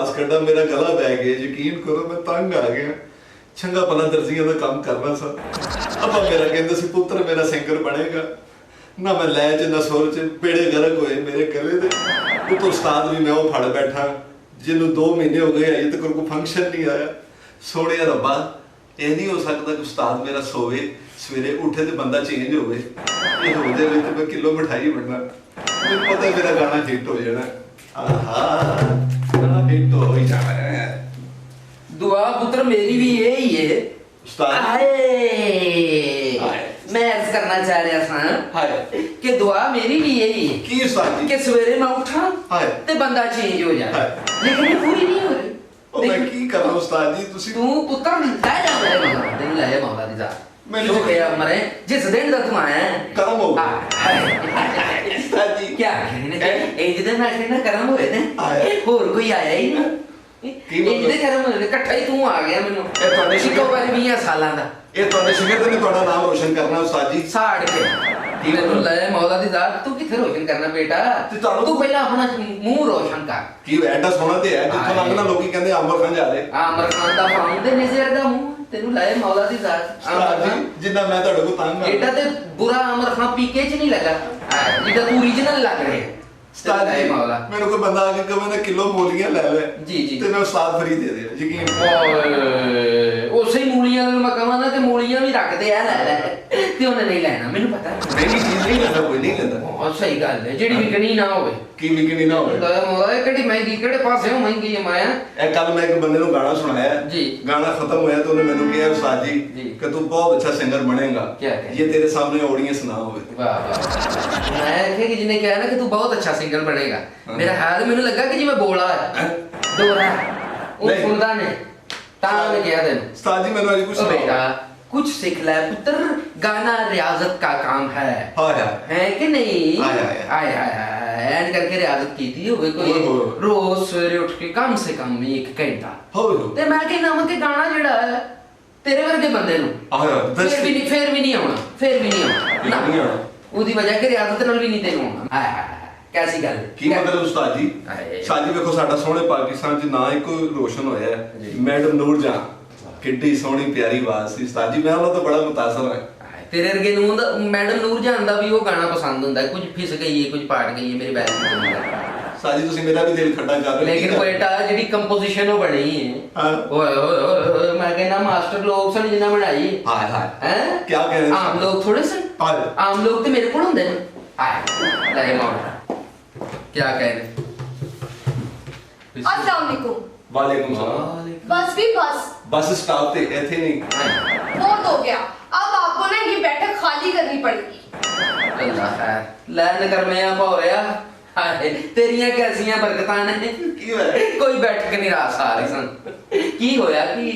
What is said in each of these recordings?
गलास कड़ा मेरा गला बह गया, यकीन करो मैं तंग आ गया। चंगा भला दर्जियां का काम करना सा, अब्बा मेरा कहंदा सी पुत्र मेरा सिंगर बनेगा ना, मैं लै च ना सुर च पेड़े गरक होए मेरे गले दे। उतो उस्ताद भी मैं वो फड़ बैठा जिन्होंने 2 महीने हो गए अजे तक कोई फंक्शन नहीं आया। सोने रब्बा ये नहीं हो सकता कि उस्ताद मेरा सोवे सवेरे उठे तो बंदा चेंज होवे, ये हो जाए तो मैं किलो मिठाई बनना, मुझे पता है मेरा गाना हिट हो जाना। गाना हिट तो हो ही जाना है। दुआ पुत्र मेरी भी यही है उस्ताद। मैं अर्ज करना चाह रहा था कि दुआ मेरी भी यही है की उस्ताद जी कि सवेरे मैं उठा ते बंदा चेंज हो जाए, लेकिन ये पूरी नहीं हो रही। ओ मैं की करा उस्ताद जी, तुसी तू पुत्र ले जा मेरे मौला दिन ले मौला दी जा मैंने जो किया मरे जिस दिन दा तू आया करम हो उस्ताद जी क्या कहने ए जिदे मैं कहना करम होए ने और कोई आया ही नहीं। ਇਹਦੇ ਕਰਮ ਹੋਏ ਇਕੱਠਾ ਹੀ ਤੂੰ ਆ ਗਿਆ ਮੈਨੂੰ ਇਹ ਤੁਹਾਡੇ ਸ਼ਿਕੋ ਵਾਲੀ 20 ਸਾਲਾਂ ਦਾ ਇਹ ਤੁਹਾਡੇ ਸ਼ਿਕਰ ਨੇ ਤੁਹਾਡਾ ਨਾਮ ਰੋਸ਼ਨ ਕਰਨਾ ਉਸਤਾਦ ਜੀ। ਸਾੜ ਕੇ ਮੈਨੂੰ ਲੈ ਮੌਲਾ ਦੀ ਜ਼ਾਤ ਤੂੰ ਕਿੱਥੇ ਰੋਸ਼ਨ ਕਰਨਾ ਬੇਟਾ, ਤੂੰ ਪਹਿਲਾਂ ਆਪਣਾ ਮੂੰਹ ਰੋਸ਼ਨ ਕਰ। ਕੀ ਐਡਾ ਸੋਹਣਾ ਤੇ ਹੈ ਜਿੱਥੋਂ ਲੰਘਣਾ ਲੋਕੀ ਕਹਿੰਦੇ ਆਮਰ ਖਾਨ ਜਾ ਰਹੇ। ਆਮਰ ਖਾਨ ਦਾ ਫਾਉਂਦੇ ਨਜ਼ਰ ਦਾ ਮੂੰਹ ਤੈਨੂੰ ਲੈ ਮੌਲਾ ਦੀ ਜ਼ਾਤ। ਉਸਤਾਦ ਜੀ ਜਿੰਨਾ ਮੈਂ ਤੁਹਾਡੇ ਕੋਲ ਤੰਗ ਆ ਐਡਾ ਤੇ ਬੁਰਾ ਆਮਰ ਖਾਨ ਪੀਕੇ ਚ ਨਹੀਂ ਲੱਗਾ ਜਿੱਦਾਂ ਤੂੰ ਓਰੀਜਨਲ ਲੱਗ ਰਿਹਾ। उस्ताद जी मेरे को बंदा आके कहे ना किलो मूलियां ले ले जी जी ते मैं उस्ताद फ्री दे दे यकीन ਉਸੇ ਮੂਲੀਆਂ ਨੂੰ ਮੈਂ ਕਹਾਂ ਨਾ ਤੇ ਮੂਲੀਆਂ ਵੀ ਰੱਖਦੇ ਆ ਲੈ ਲੈ ਤੇ ਉਹਨੇ ਨਹੀਂ ਲੈਣਾ ਮੈਨੂੰ ਪਤਾ ਮਹਿੰਗੀ ਚੀਜ਼ ਨਹੀਂ ਲੈਂਦਾ ਕੋਈ ਨਹੀਂ ਲੈਂਦਾ। ਬਹੁਤ ਸਹੀ ਗੱਲ ਹੈ ਜਿਹੜੀ ਵਿਕਣੀ ਨਾ ਹੋਵੇ ਕੀ ਵਿਕਣੀ ਨਾ ਹੋਵੇ ਮੋਏ ਕਿਹੜੀ ਮਹਿੰਗੀ ਕਿਹੜੇ ਪਾਸੇ ਮਹਿੰਗੀ ਹੈ ਮਾਇਆ। ਇਹ ਕੱਲ ਮੈਂ ਇੱਕ ਬੰਦੇ ਨੂੰ ਗਾਣਾ ਸੁਣਾਇਆ जी गाना खत्म होया तो उन्होंने मैंने कहा उस्ताद जी कि तू बहुत अच्छा सिंगर बनेगा, ये तेरे सामने ऑडियंस ना हो। वाह वाह मैं कि जिन्हें कहा ना कि तू बहुत अच्छा सिंगर बनेगा मेरा ख्याल मैंने लगा कि जी मैं बोला है दोरा वो सुनदा ने ता मैं कह दे उस्ताद जी मैंने आज कुछ बेटा कुछ सीख ले पुत्र, गाना रियाजत का काम है। हाय है कि नहीं? हाय हाय हाय एंड करके रियाजत की थी होवे कोई रोज सवेरे उठ के कम से कम 1 घंटा ते मैं कहना मैं कि गाना जेड़ा है तेरे वर्गे बंदे नु फिर भी नहीं आना ਉਹਦੀ ਵਜ੍ਹਾ ਕਿ ਰਿਆਜ਼ਤ ਨਾਲ ਵੀ ਨਹੀਂ ਤੈਨੂੰ ਆਉਣਾ। ਹਾਏ ਹਾਏ ਕੈਸੀ ਗੱਲ ਕੀ ਮਤਲਬ ਉਸਤਾਦ ਜੀ? ਉਸਤਾਦ ਜੀ ਵੇਖੋ ਸਾਡਾ ਸੋਹਣੇ ਪਾਕਿਸਤਾਨ 'ਚ ਨਾ ਹੀ ਕੋਈ ਰੋਸ਼ਨ ਹੋਇਆ ਹੈ ਮੈਡਮ ਨੂਰ ਜਾਨ, ਕਿੱਡੀ ਸੋਹਣੀ ਪਿਆਰੀ ਆਵਾਜ਼ ਸੀ ਉਸਤਾਦ ਜੀ, ਮੈਂ ਉਹਨਾਂ ਤੋਂ ਬੜਾ ਮੁਤਾਸਰ ਹਾਂ। ਤੇਰੇ ਵਰਗੇ ਨੂੰ ਮੈਡਮ ਨੂਰ ਜਾਨ ਦਾ ਵੀ ਉਹ ਗਾਣਾ ਪਸੰਦ ਹੁੰਦਾ, ਕੁਝ ਫਿਸ ਗਈ ਹੈ ਕੁਝ ਪਾਟ ਗਈ ਹੈ ਮੇਰੇ ਬੈਲ ਸਾਜੀ ਤੁਸੀਂ ਮੇਰਾ ਵੀ ਦਿਲ ਖੱਡਾ ਕਰ ਰਹੇ ਹੋ। ਲੇਕਿਨ ਬੇਟਾ ਜਿਹੜੀ ਕੰਪੋਜੀਸ਼ਨ ਉਹ ਬਣੀ ਹੈ ਓਏ ਓਏ ਮੈਂ ਕਹਿੰਦਾ ਮਾਸਟਰ ਲੋਕ ਸਨ ਜਿਨ੍ਹਾਂ ਬਣਾਈ। ਹਾਏ ਹਾਏ ਹੈ ਕੀ ਕਹਿ ਰਹੇ ਆਮ ਲੋਕ ਥੋੜੇ ਸਨ, ਆਮ ਲੋਕ ਤੇ ਮੇਰੇ ਕੋਲ ਹੁੰਦੇ ਨੇ। ਹਾਏ ਲੈ ਮੌਲਾ ਕੀ ਕਹਿ ਰਹੇ? अस्सलाम वालेकुम। वालेकुम सलाम। बस भी बस बस स्टॉप पे ऐसे नहीं बहुत हो गया, अब आपको ना ये बैठक खाली करनी पड़ेगी। अल्लाह खैर लैन कर मैं हो रहा हाय तेरियां कैसियां बरकतां ने की होया कोई बैठक नहीं रहा सारे सन की होया कि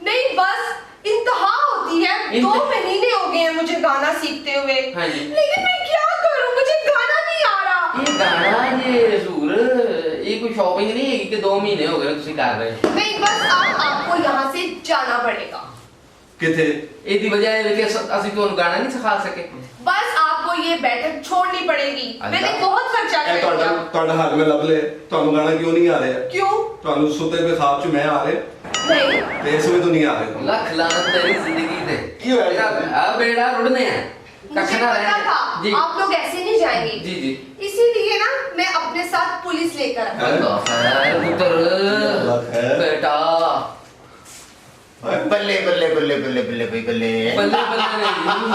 नहीं बस इंतहा होती है। 2 महीने हो गए हैं मुझे गाना सीखते हुए, लेकिन मैं क्या करूं, मुझे गाना नहीं आ रहा। ये गाना ये रसूल ये कोई शॉपिंग नहीं है कि 2 महीने हो गए तुसी कर रहे नहीं बस आपको यहाँ से जाना पड़ेगा। किथे ਇਹਦੀ ਵਜ੍ਹਾ ਇਹ ਕਿ ਅਸੀਂ ਤੁਹਾਨੂੰ ਗਾਣਾ ਨਹੀਂ ਸਿਖਾ ਸਕੇ। बस आपको ये बैठक छोड़नी पड़ेगी। मैंने बहुत खर्चा कर दिया। ਤੁਹਾਡਾ ਹੱਲ ਮੈਂ ਲੱਭ ਲਿਆ, ਤੁਹਾਨੂੰ ਗਾਣਾ ਕਿਉਂ ਨਹੀਂ ਆ ਰਿਹਾ? क्यों? ਤੁਹਾਨੂੰ ਸੁੱਤੇ ਪਏ ਖਾਬ 'ਚ ਮੈਂ ਆ ਰਿਹਾ नहीं ਤੇ ਇਸ ਵੇਲੇ ਤੋਂ ਨਹੀਂ ਆ ਰਿਹਾ। ਲੱਖ ਲਾਨਤ ਤੇਰੀ ਜ਼ਿੰਦਗੀ ਤੇ ਕੀ ਹੋਇਆ? ਆ ਬੇੜਾ ਰੁੜਨੇ ਆ मुझे पता था आप लोग ऐसे नहीं जाएंगे। जी जी इसीलिए ना मैं अपने साथ पुलिस लेकर आई। अल्लाह खैर पुत्र बेटा बल्ले बल्ले बल्ले बल्ले बल्ले भाई बल्ले बल्ले बल्ले नहीं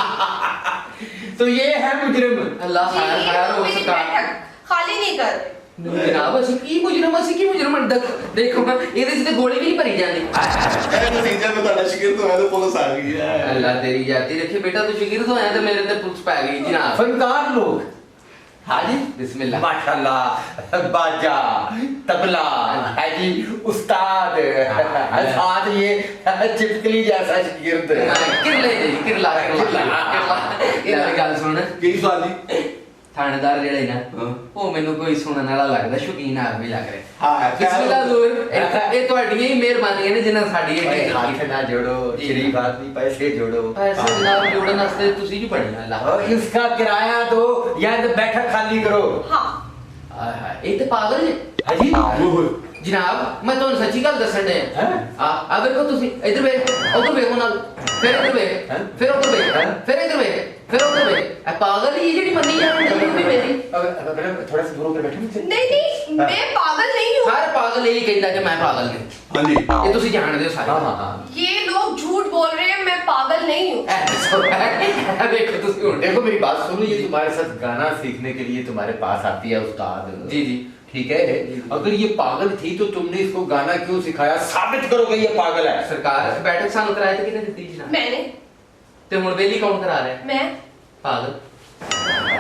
तो ये है मुजरिम। अल्लाह खैर खैर हो मेरी सका बैठक खाली नहीं कर रहे। जनाब ਅਸੀਂ ਕੀ ਮੁਜਰਮ ਦੇਖੋ ਨਾ ਇਹਦੇ 'ਚ ਤੇ ਗੋਲੀ ਵੀ ਨਹੀਂ ਭਰੀ ਜਾਂਦੀ। ਇਹ ਨਤੀਜਾ ਮੈਂ ਤੁਹਾਡਾ ਸ਼ਿਕਾਇਤ ਹੋਇਆ ਤੇ ਪੁਲਿਸ ਆ ਗਈ ਹੈ। ਅੱਲਾ ਤੇਰੀ ਜਾਤੀ ਰੱਖੇ ਬੇਟਾ ਤੂੰ ਸ਼ਿਕਾਇਤ ਹੋਇਆ ਤੇ ਮੇਰੇ ਤੇ ਪੁਲਿਸ ਪੈ ਗਈ ਜਨਾਬ। फनकार लोग हाजी बिस्मिल्लाह माशाल्लाह बाजा तबला है जी उस्ताद साथ ये चिपकली जैसा शागिर्द किरला ਇਹ ਗੱਲ ਸੁਣ ਕੀ ਸਵਾਲ ਜੀ? ਥਾਣੇਦਾਰ ਜਿਹੜਾ ਹੈ ਨਾ ਉਹ ਮੈਨੂੰ ਕੋਈ ਸੁਣਨ ਵਾਲਾ ਲੱਗਦਾ, ਸ਼ੌਕੀਨ ਆਦਮੀ ਲੱਗ ਰਿਹਾ। ਹਾਂ ਬਿਸਮਿल्लाह ਜ਼ੂਰ ਇਹ ਤੁਹਾਡੀਆਂ ਹੀ ਮਿਹਰਬਾਨੀਆਂ ਨੇ ਜਿਨ੍ਹਾਂ ਸਾਡੀ ਇਹ हाथ ना जोड़ो शरीफ आदमी पैसे जोड़ो ਪੈਸੇ ਜਨਾਬ ਜੋੜਨ ਵਾਸਤੇ ਤੁਸੀਂ ਜੀ ਪੜਿਆ ਅੱਲਾ और इसका किराया दो या तो बैठक खाली करो। हाँ ਹਾਏ ਹਾਏ ਇਹ ਤੇ ਪਾਗਲ ਨੇ हाजी जनाब मैं तो सच्ची गल दसन दे आ देखो तुसी इधर वे उधर वे नाल फिर इधर वे फिर उधर वे फिर इधर वे फिर उधर वे ए पागल ये जेडी मन्नी जान नहीं भी मेरी थोड़ा सा दूर होकर बैठो नहीं मैं पागल नहीं हूँ। हर पागल यही कहता कि मैं पागल नहीं। हाँ जी ये तुसी जानदे हो सारे। हाँ ये लोग झूठ बोल रहे हैं, मैं पागल नहीं हूँ। देखो तुसी हुन देखो मेरी बात सुनो, ये तुम्हारे साथ गाना सीखने के लिए तुम्हारे पास आती है उस्ताद। जी जी ठीक है, अगर ये पागल थी तो तुमने इसको गाना क्यों सिखाया? साबित करो कि ये पागल है। सरकार बैठक सानू कराए थे किने दित्ती जनाब? मैंने। ते हुन वेली कौन करा रहा है? मैं। पागल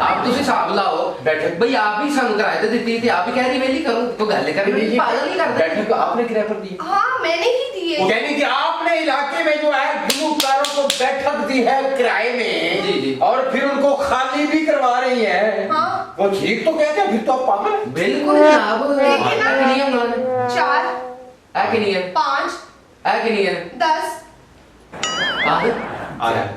आप तुसी हिसाब लाओ बैठक भाई आप ही सानू कराए थे दित्ती थी, आप ही कह रही वेली करो तो गल कर रही पागल नहीं करते। बैठक को आपने किराए पर दी? हाँ मैंने ही दी है। यानी कि आपने इलाके में जो है गुलकारों को बैठक दी है किराए में। जी जी। और फिर उनको खाली भी करवा रही है। हाँ। वो ठीक तो कहते हैं, फिर तो आप पागल हैं। बिल्कुल जनाब। लेकिन ना- नहीं हम 4 है कि नहीं है 5 है कि नहीं है 10 पागल आया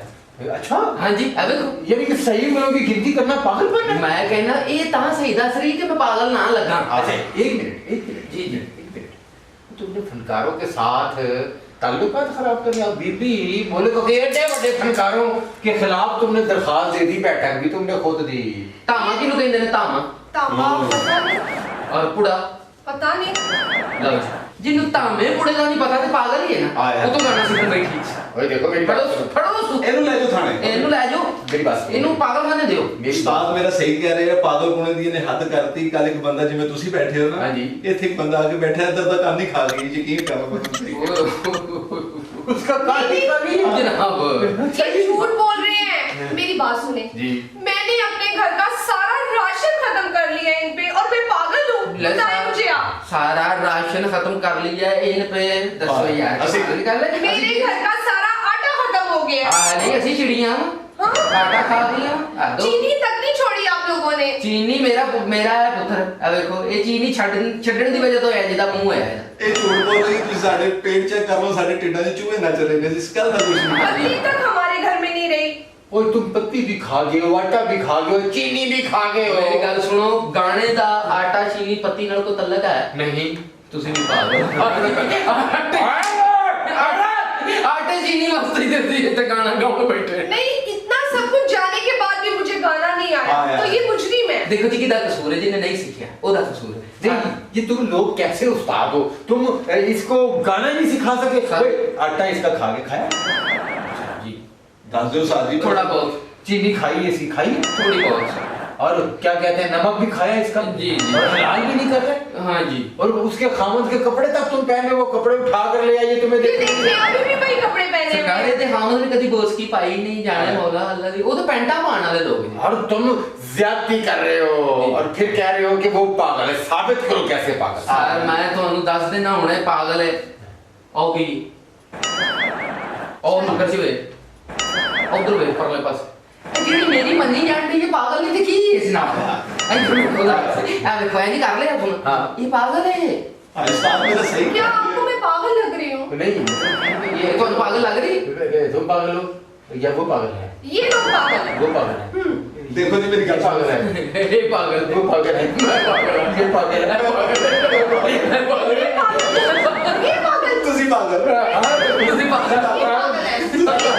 अच्छा हाँ जी अब देखो यानी कि सही बोलो की गिनती करना पागलपन है। मैं कहना ये ता सही दस रही कि मैं पागल ना लगा। अच्छा एक मिनट जी जी एक मिनट, तुमने फनकारों के साथ ताल्लुकात खराब करने और बीबी बोले को एडे बड़े फनकारों के खिलाफ तुमने दरखास्त दे दी, बैठक भी तुमने खुद दी। तामा किनु कहंदे ने तामा तामा पता नहीं। और पुड़ा पता नहीं। लो जिन्नु तामे पुड़े का नहीं पता ते पागल ही है ना। आया। वो तो गाना सीखन बैठी ओए देखो मेरी फड़ो बात सुनो। फड़ो ਇਹਨੂੰ ਲੈ ਜਾਓ ਥਾਣੇ। ਇਹਨੂੰ ਲੈ ਜਾਓ मेरी बात सुनो। ਇਹਨੂੰ ਪਾਗਲ ਖਾਨੇ ਦਿਓ। मेरी ਉਸਤਾਦ ਮੇਰਾ ਸਹੀ ਕਹਿ ਰਹੇ ਆ, ਪਾਗਲ ਕੋਨੇ ਦੀ ਇਹਨੇ ਹੱਦ ਕਰਤੀ। ਕੱਲ ਇੱਕ ਬੰਦਾ ਜਿਵੇਂ ਤੁਸੀਂ ਬੈਠੇ ਹੋ ਨਾ, ਹਾਂਜੀ। ਇੱਥੇ ਇੱਕ ਬੰਦਾ ਆ ਕੇ ਬੈਠਾ ਇੱਧਰ ਦਾ ਕੰਨ ਹੀ ਖਾ ਗਈ। ਯਕੀਨ ਕਰੋ ਮੈਂ ਤੁਹਾਨੂੰ ਸਹੀ ਕਹਿ ਰਿਹਾ। उसका काली कभी जनाब ये झूठ बोल रहे हैं। मेरी बात सुने जी। मैंने अपने घर का सारा राशन खत्म कर लिया इन पे और मैं पागल हूँ। बताए मुझे आप। सारा राशन खत्म कर लिया इन पे दसो यार ਅਸੀਂ- मेरे घर का सारा आटा खत्म हो गया। नहीं ਅਸੀਂ चिड़िया हाँ? आटा खा लिया चीनी तक नहीं छोड़ी आप लोगों ने। चीनी मेरा मेरा है पुत्र अब देखो ये चीनी ਛੱਡਣ ਦੀ ਵਜ੍ਹਾ ਤੋਂ ਹੈ ਜਿਹਦਾ ਮੂੰਹ ਹੈ ਇਹ ਝੂਠ ਬੋਲ ਰਹੀ। ਤੁਸੀਂ ਸਾਡੇ ਪੇਟ ਚੈੱਕ ਕਰ ਲਓ, ਸਾਡੇ ਢਿੱਡਾਂ 'ਚ ਚੂਹੇ ਨੱਚ ਰਹੇ ਨੇ। ਇਸ ਗੱਲ ਦਾ ਕੁਝ ਨਹੀਂ। अभी तक हमारे घर में नहीं रही। ओए तुम पत्ती भी खा गए हो, आटा भी खा गए हो, चीनी भी खा गए हो। ਮੇਰੀ ਗੱਲ ਸੁਣੋ ਗਾਣੇ ਦਾ ਆਟਾ ਚੀਨੀ ਪੱਤੀ ਨਾਲ ਕੋਈ ਤਲਕ ਹੈ नहीं ਤੁਸੀਂ ਵੀ ਪਾਗਲ आटे चीनी मस्ती देती है तो गाना गाओ बैठे नहीं इतना सब कुछ जाने के बाद भी मुझे गाना नहीं आया आया। तो ये मुजरिम है। देखो जी किदा कसूर है जिन्हें नहीं सीखा ओदा कसूर है नहीं, ये तुम लोग कैसे उस्ताद हो? तुम इसको गाना नहीं सिखा सके? ओए, आटा इसका खा के खाया जी ਦੱਸ ਦਿਓ ਉਸਤਾਦ ਜੀ। थोड़ा बहुत चीनी खाई इसकी खाई थोड़ी बहुत और क्या कहते हैं नमक भी खाया इसका जी, जी। और हलाल भी नहीं कर रहे। हाँ जी और उसके खामद के कपड़े तक तुम पहने, वो कपड़े उठा कर ले आइए तुम्हें ये देखो। देखिए अभी भी वही कपड़े पहने हुए सरकार हैं। ये हामद ने कभी गोश्त की पाई नहीं जाने मौला अल्लाह दी वो तो पैंटा पाने वाले लोग हैं और तुम ज्यादती कर रहे हो और फिर कह रहे हो कि वो पागल है। साबित करो कैसे पागल। यार मैं ਤੁਹਾਨੂੰ ਦੱਸ ਦੇਣਾ ਹੁਣੇ ਪਾਗਲ ਹੈ ਉਹ ਕੀ ਉਹ ਨੁਕਰ ਸੀ ਵੇ ਉਧਰ ਵੇ ਪਰਲੇ ਪਾਸ ਜਿਹੜੀ ਮੇਰੀ ਮੰਨੀ ਜਾਂਦੀ ਇਹ ਪਾਗਲ ਨਹੀਂ ਤੇ ਕੀ ਇਸ ਨਾਲ ਐ ਉਹਦਾ ਐ ਵੇਖੋ ਐ ਨਹੀਂ ਕਰ ਲਿਆ ਤੂੰ हाँ। ਇਹ ਪਾਗਲ ਹੈ ਹਾਂ ਉਸਤਾਦ ਮੇਰਾ ਸਹੀ ਕਹਿ क्या ਰਹੇ आपको ਹੋ। मैं पागल लग रही हूँ? नहीं ਇਹ ਤੁਹਾਨੂੰ ਪਾਗਲ ਲੱਗ ਰਹੀ तुम पागल हो या वो पागल है? ये लोग पागल है। वो पागल है। ਦੇਖੋ ਜੀ ਮੇਰੀ ये ਗੱਲ पागल ਸੁਣੋ। है। ਇਹ ਪਾਗਲ वो पागल है। ਮੈਂ ਪਾਗਲ ਹਾਂ। ये पागल है। ਮੈਂ ਪਾਗਲ ये पागल। ये पागल। ਤੁਸੀਂ ਪਾਗਲ ਤੁਸੀਂ ਪਾਗਲ ये पागल है। ये पागल है। ਤੁਸੀਂ ਪਾਗਲ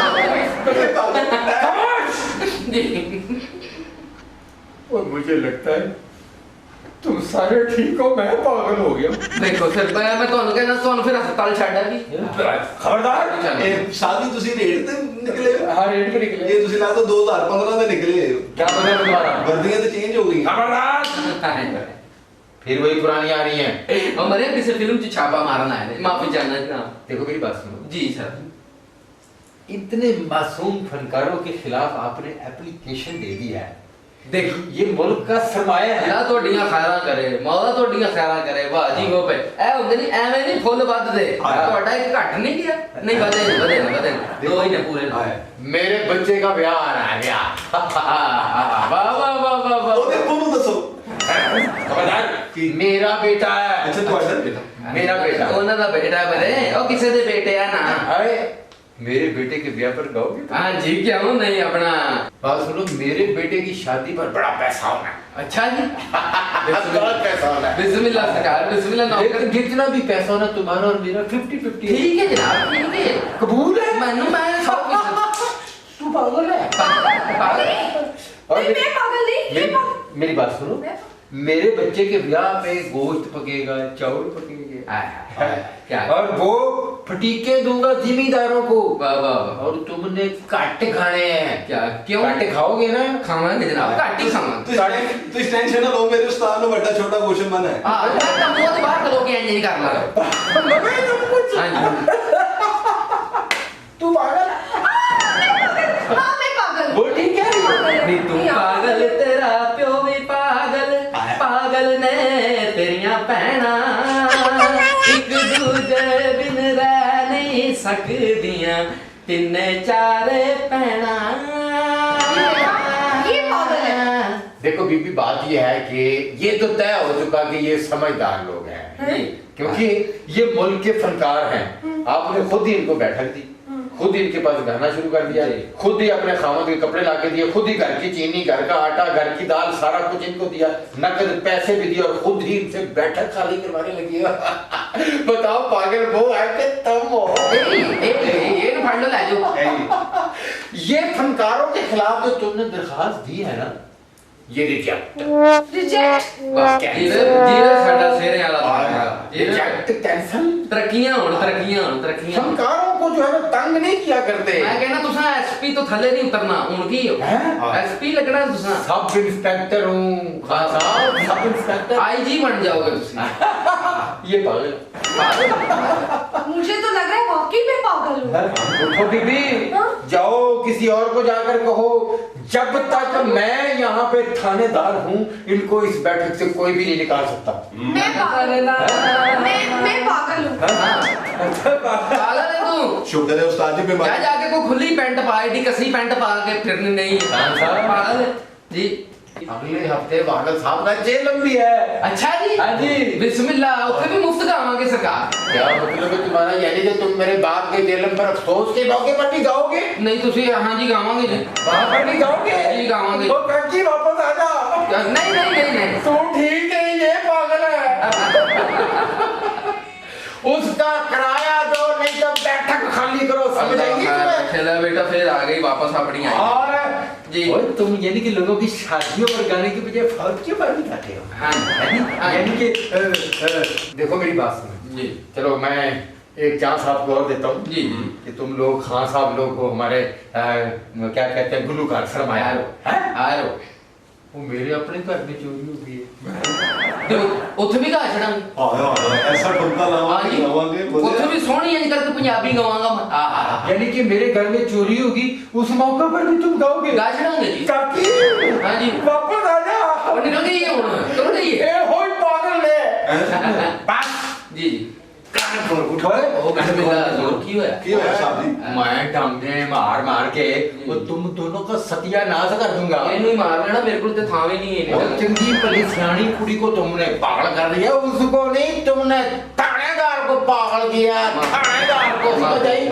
ਜੀ और मुझे लगता है तुम सारे ठीक हो, मैं पागल हो गया। ਦੇਖੋ ਫਿਰ ਮੈਂ ਤੁਹਾਨੂੰ ਕਹਿੰਦਾ ਤੁਹਾਨੂੰ ਫਿਰ ਹਸਪਤਾਲ ਛੱਡਿਆ ਵੀ खबरदार। ਇਹ ਸਾਦੀ ਤੁਸੀਂ ਰੇਟ ਤੇ ਨਿਕਲੇ ਹੋ। हाँ रेड पे निकले। ਇਹ ਤੁਸੀਂ ਲੱਗਦਾ 2015 ਦੇ ਨਿਕਲੇ ਹੋ। क्या बदल तुम्हारा? ਵਰਦੀਆਂ ਤੇ ਚੇਂਜ ਹੋ ਗਈਆਂ। खबरदार। फिर वही पुरानी आ रही हैं। हमारे किसी फिल्म च छापा मारना है माफी चाहना जनाब देखो मेरी बात सुनो। जी सर इतने मासूम फनकारों के खिलाफ आपने एप्लीकेशन दे दी है। देख ये मुल्क का सरमाया है। अल्लाह ਤੁਹਾਡੀਆਂ ਖੈਰਾਂ ਕਰੇ ਮੌਲਾ ਤੁਹਾਡੀਆਂ ਖੈਰਾਂ ਕਰੇ ਵਾਹ ਜੀ ਹੋ ਪਏ ਇਹ ਹੁੰਦੇ ਨਹੀਂ ਐਵੇਂ ਨਹੀਂ ਫੁੱਲ ਵੱਧਦੇ ਤੁਹਾਡਾ ਇੱਕ ਘੱਟ ਨਹੀਂ ਗਿਆ ਨਹੀਂ ਵਧੇ ਦੋ ਹੀ ਨੇ ਪੂਰੇ मेरे बच्चे का ब्याह आ रहा है, ब्याह। ਵਾਹ ਵਾਹ ਵਾਹ ਵਾਹ ਵਾਹ ਉਹਦੇ ਕੋਲ ਦੱਸੋ। खबरदार। कि- मेरा बेटा है। ਅੱਛਾ ਤੁਹਾਡਾ ਬੇਟਾ। मेरा बेटा। ਉਹਨਾਂ ਦਾ ਬੇਟਾ ਬਰੇ ਉਹ ਕਿਸੇ ਦੇ ਬੇਟੇ ਆ ਨਾ अरे मेरे बेटे के ब्याह पर गाओगे? हाँ जी, क्यों नहीं। अपना बात सुनो, मेरे बेटे की शादी पर बड़ा पैसा होना है। अच्छा जी। बहुत पैसा होना है। बिस्मिल्लाह सरकार, बिस्मिल्लाह नौकर। लेकिन जितना भी पैसा होना तुम्हारा और मेरा 50-50 ठीक है जनाब, ठीक है। कबूल है? मैं सब कुछ। तू पागल है? और नहीं, मैं पागल नहीं, ये पागल। मेरी बात सुनो, मेरे बच्चे के ब्याह पे गोश्त पकेगा, चावल पकेंगे, क्या और वो फटीके दूंगा जिम्मेदारों को। वाह वाह वाह। और तुमने काट खाने हैं। क्या क्यों? काटे खाओगे ना? खावांगे जनाब, घट ही खावांगे। तू इस टेंशन ना लो, मेरे उस्ताद नो बड़ा छोटा क्वेश्चन मन है। हां तुम वो तो बात करो कि नहीं करना। हां जी। तू पागल? हाँ मैं पागल। वो ठीक है। नहीं तू पागल, तेरा प्यो भी पागल, पागल ने तेरियां भैणा एक दूजे बिन रह नहीं सकदियां, तिन चार भैणा। ये पागल है। देखो बीबी, बात ये है कि ये तो तय हो चुका कि ये समझदार लोग हैं, क्योंकि ये मुल्क के फनकार हैं। आपने खुद ही इनको बैठक दी, खुद ही इनके पास गाना शुरू कर दिया, खुद ही अपने खामोद के कपड़े लाके दिए, खुद ही घर की चीनी, घर का आटा, घर की दाल, सारा कुछ इनको दिया, नकद पैसे भी दिए, और खुद ही इनसे बैठक खाली करवाने लगी है। बताओ पागल वो है कि तुम हो? ये ना फाड़ लो, ले जाओ। ये फनकारों के खिलाफ जो तुमने दरखास्त दी है ना, ये रिजेक्ट। रिजेक्ट। बस जीरे साडा सेरे वाला रिजेक्ट, कैंसिल। तरक्कियां होण, तरक्कियां होण, तरक्कियां। फनकारों को जो है ना तंग नहीं किया करते। मैं कहना तुसा एसपी तो थल्ले नहीं उतरना, हुन की हो एसपी लगना तुसा। सब इंस्पेक्टर हूँ खान साहब, सब इंस्पेक्टर। आईजी बन जाओगे तुसी। ये पागल। मुझे तो लग रहा है वाकई में पागल हूँ। उठो बीबी, जाओ किसी और को जाकर कहो, जब तक मैं यहाँ पे थानेदार हूँ इनको इस बैठक से कोई भी नहीं निकाल सकता। मैं पागल मैं पागल हूँ। पागल है तू। शुक्र है उस्ताद जी पे क्या जाके को खुली पैंट पा, एडी कसी पैंट पा के फिरनी नहीं। पागल है जी। अगले हफ्ते बादल साहब का जेल लंबी है। अच्छा जी। हाँ जी। बिस्मिल्लाह, उत्थे भी मुफ्त गावांगे सरकार। क्या मतलब है तुम्हारा? यानी कि तुम मेरे बाप के जेल पर अफसोस के मौके पर भी गाओगे? नहीं तुसी हाँ जी गावांगे जी। वहाँ पर भी गाओगे? जी गावांगे। तो काकी वापस आ जा। नहीं नहीं नहीं नहीं। तू ठीक है, ये पागल है। उसका किराया दो, नहीं तो बैठक खाली करो। समझ आई तुम्हें? चला बेटा, फिर आ गई वापस अपनी आई। और जी। और तुम यानी कि लोगों की शादियों पर गाने की बजाय फौज के पर भी गाते हो? हाँ हाँ। यानी कि देखो मेरी बात सुनो जी। चलो मैं एक चांस आपको और देता हूँ जी जी। कि तुम लोग खान साहब लोग को हमारे क्या कहते हैं गुलूकार शर्माया आरो। वो मेरे अपने घर में चोरी हो गई है। तो उत्थे भी गा छड़ांगे। ऐसा ठुमका लावांगे लावांगे उत्थे भी सोहनी इंज करके पंजाबी गावांगा मैं। यानी कि मेरे घर में चोरी होगी, उस मौके पर भी तुम गाओगे? गा छड़ांगे जी। काकी हाँ जी। वापस आ जा। और निकल गई है हुन, निकल गई है। ए होय पागल ने। बस जी जी। कान फोड़ उठो। ओ बिस्मिल्लाह, जोर की होया? की होया साहब जी? मैं डांगे मार मार के वो तुम दोनों का सत्यानाश कर दूंगा। ਇਹਨੂੰ ਹੀ ਮਾਰ ਲੈਣਾ, ਮੇਰੇ ਕੋਲ ਤੇ ਥਾਵੇਂ ਨਹੀਂ और ਇਹਨੇ। चंगी भली सियाणी कुड़ी को तुमने पागल कर दिया, उसको नहीं, तुमने थानेदार को पागल किया। थानेदार को समझ आई?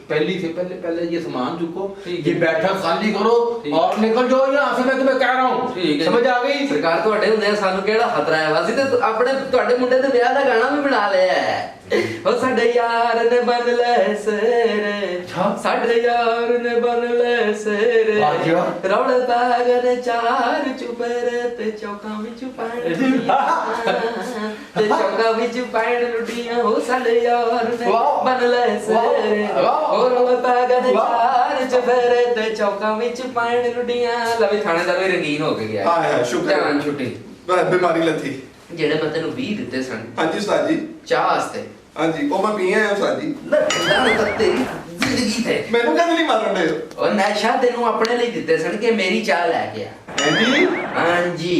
पहली से पहले ये सामान चुको, ये बैठक खाली करो और निकल जाओ यहाँ से, मैं तुम्हें कह रहा हूँ। समझ आ गई? ਸਰਕਾਰ ਤੁਹਾਡੇ ਹੁੰਦੇ ਸਾਨੂੰ ਕਿਹੜਾ ਖਤਰਾ ਹੈ? ਅਸੀਂ ਤੇ ਆਪਣੇ ਤੁਹਾਡੇ ਮੁੰਡੇ ਦੇ ਵਿਆਹ ਦਾ ਗਾਣਾ ਵੀ ਬਣਾ ਲਿਆ ਹੈ। ਉਹ ਸਾਡੇ ਯਾਰ ਨੇ ਬਨ ਲੈ ਸੇਰੇ, ਸਾਡੇ ਯਾਰ ਨੇ ਬਨ ਲੈ ਸੇਰੇ, ਰੌਲੇ ਪੈ ਗਏ ਚਾਰ ਚੁਪੇਰੇ ਤੇ ਚੌਕਾਂ ਵਿੱਚ ਪੈਣ ਤੇ ਚੌਕਾਂ ਵਿੱਚ ਪੈਣ ਲੁੱਟੀਆਂ। ਉਹ ਸਾਡੇ ਯਾਰ ਨੇ ਬਨ ਲੈ ਸੇਰੇ, ਉਹ ਰੌਲੇ ਪੈ ਗਏ ਚਾਰ ਚੁਪੇਰੇ ਤੇ ਚੌਕਾਂ ਵਿੱਚ ਪੈਣ ਲੁੱਟੀਆਂ। ਲਵੀ ਥਾਣੇਦਾਰ ਵੀ ਰੰਗੀਨ ਹੋ ਕੇ ਗਿਆ। ਹਾਂ ਸ਼ੁਕਰ ਹੈ। ਜਾਨ ਛੁੱਟੀ। ਬਿਮਾਰੀ ਲੱਥੀ। ਜਿਹੜੇ ਮੈਂ ਤੈਨੂੰ 20 ਦਿੱਤੇ ਸਨ ਹਾਂਜੀ ਉਸਤਾਦ ਜੀ। ਚਾਹ ਵਾਸਤੇ, ਹਾਂਜੀ ਉਹ ਮੈਂ ਪੀਏ ਆ ਉਸਤਾਦ ਜੀ। ਨਾ ਕਿੰਨਾ ਤੇਰੀ ਜ਼ਿੰਦਗੀ ਤੇ ਮੈਨੂੰ ਕਦੇ ਨਹੀਂ ਮਾਰਨ ਦੇ। ਉਹ ਨਸ਼ਾ ਤੈਨੂੰ ਆਪਣੇ ਲਈ ਦਿੱਤੇ ਸਨ ਕਿ ਮੇਰੀ ਚਾਹ ਲੈ ਕੇ ਆ। ਹਾਂਜੀ ਹਾਂਜੀ